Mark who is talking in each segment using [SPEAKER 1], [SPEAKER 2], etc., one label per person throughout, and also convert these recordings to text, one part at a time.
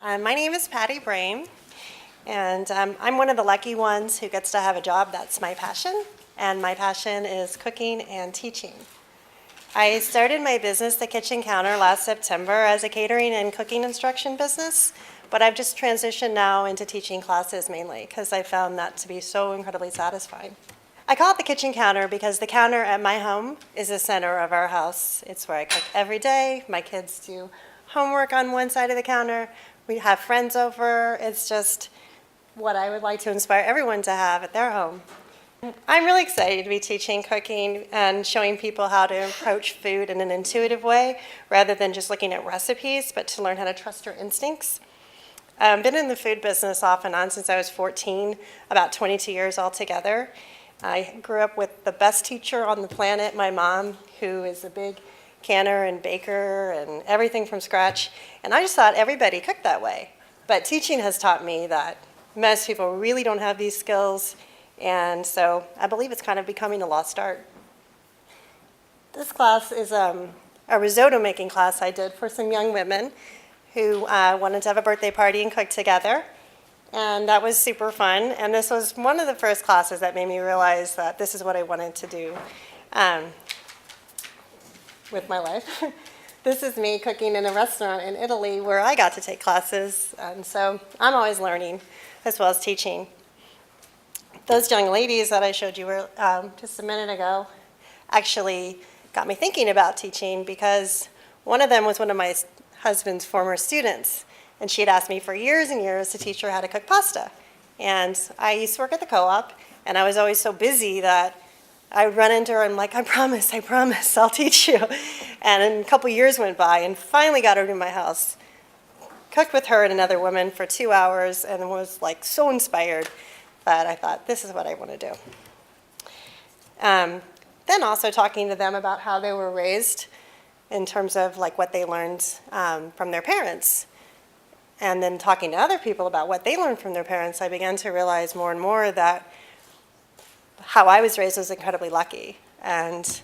[SPEAKER 1] My name is Patty Brehm, and I'm one of the lucky ones who gets to have a job that's my passion, and my passion is cooking and teaching. I started my business, The Kitchen Counter, last September as a catering and cooking instruction business, but I've just transitioned now into teaching classes mainly because I found that to be so incredibly satisfying. I call it the kitchen counter because the counter at my home is the center of our house. It's where I cook every day. My kids do homework on one side of the counter. We have friends over. It's just what I would like to inspire everyone to have at their home. I'm really excited to be teaching cooking and showing people how to approach food in an intuitive way rather than just looking at recipes, but to learn how to trust your instincts. I've been in the food business off and on since I was 14, about 22 years altogether. I grew up with the best teacher on the planet, my mom, who is a big canner and baker and everything from scratch. And I just thought everybody cooked that way. But teaching has taught me that most people really don't have these skills. And so I believe it's kind of becoming a lost art. This class is a risotto making class I did for some young women who wanted to have a birthday party and cook together. And that was super fun. And this was one of the first classes that made me realize that this is what I wanted to do with my life. This is me cooking in a restaurant in Italy where I got to take classes. And so I'm always learning as well as teaching. Those young ladies that I showed you just a minute ago actually got me thinking about teaching because one of them was one of my husband's former students. And she had asked me for years and years to teach her how to cook pasta. And I used to work at the co-op, and I was always so busy that I would run into her and I'm like, I promise, I'll teach you. And a couple years went by and finally got her to my house. Cooked with her and another woman for 2 hours and was like so inspired that I thought, this is what I want to do. Then also talking to them about how they were raised in terms of like what they learned from their parents. And then talking to other people about what they learned from their parents, I began to realize more and more that how I was raised was incredibly lucky, and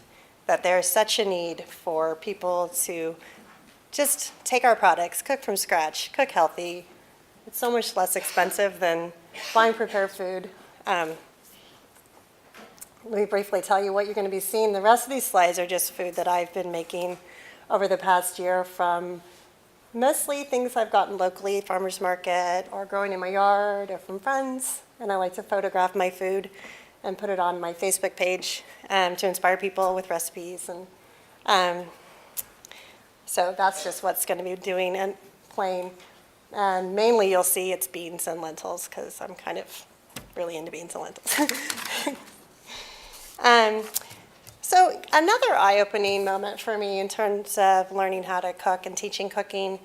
[SPEAKER 1] that there's such a need for people to just take our products, cook from scratch, cook healthy. It's so much less expensive than buying prepared food. Let me briefly tell you what you're going to be seeing. The rest of these slides are just food that I've been making over the past year from mostly things I've gotten locally, farmers market, or growing in my yard, or from friends. And I like to photograph my food and put it on my Facebook page to inspire people with recipes. And so that's just what's going to be doing and playing. And mainly you'll see it's beans and lentils because I'm kind of really into beans and lentils. So another eye-opening moment for me in terms of learning how to cook and teaching cooking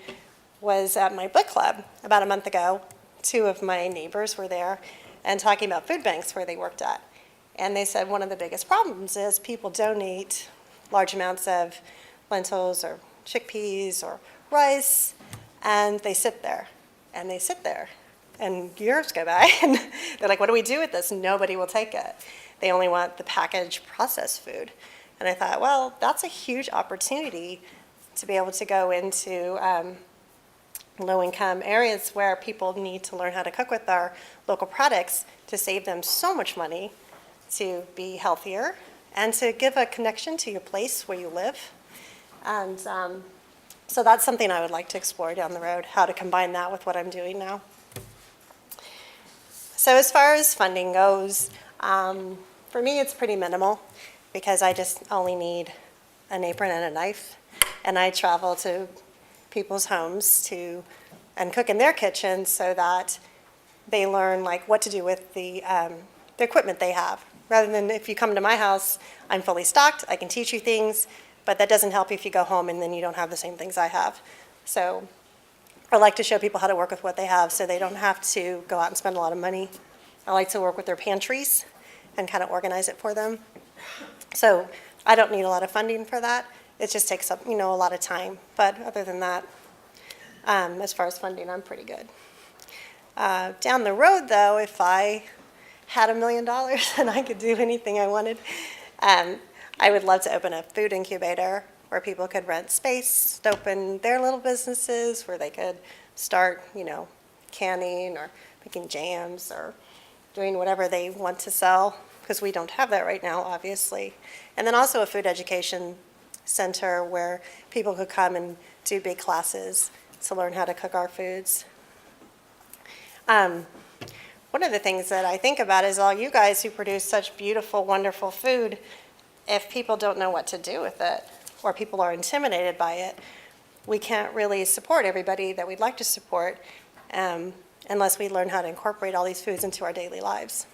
[SPEAKER 1] was at my book club about a month ago. 2 of my neighbors were there and talking about food banks where they worked at. And they said one of the biggest problems is people donate large amounts of lentils or chickpeas or rice, and they sit there, and they sit there. And years go by, and they're like, what do we do with this? Nobody will take it. They only want the packaged processed food. And I thought, well, that's a huge opportunity to be able to go into low-income areas where people need to learn how to cook with our local products to save them so much money, to be healthier, and to give a connection to your place where you live. And so that's something I would like to explore down the road, how to combine that with what I'm doing now. So as far as funding goes, for me, it's pretty minimal because I just only need an apron and a knife, and I travel to people's homes and cook in their kitchens so that they learn like what to do with the equipment they have. Rather than if you come to my house, I'm fully stocked, I can teach you things, but that doesn't help if you go home and then you don't have the same things I have. So I like to show people how to work with what they have so they don't have to go out and spend a lot of money. I like to work with their pantries and kind of organize it for them. So I don't need a lot of funding for that. It just takes up, a lot of time. But other than that, as far as funding, I'm pretty good. Down the road, though, if I had $1 million and I could do anything I wanted, I would love to open a food incubator where people could rent space to open their little businesses, where they could start, canning or making jams or doing whatever they want to sell, because we don't have that right now, obviously. And then also a food education center where people could come and do big classes to learn how to cook our foods. One of the things that I think about is all you guys who produce such beautiful, wonderful food, if people don't know what to do with it, or people are intimidated by it, we can't really support everybody that we'd like to support unless we learn how to incorporate all these foods into our daily lives.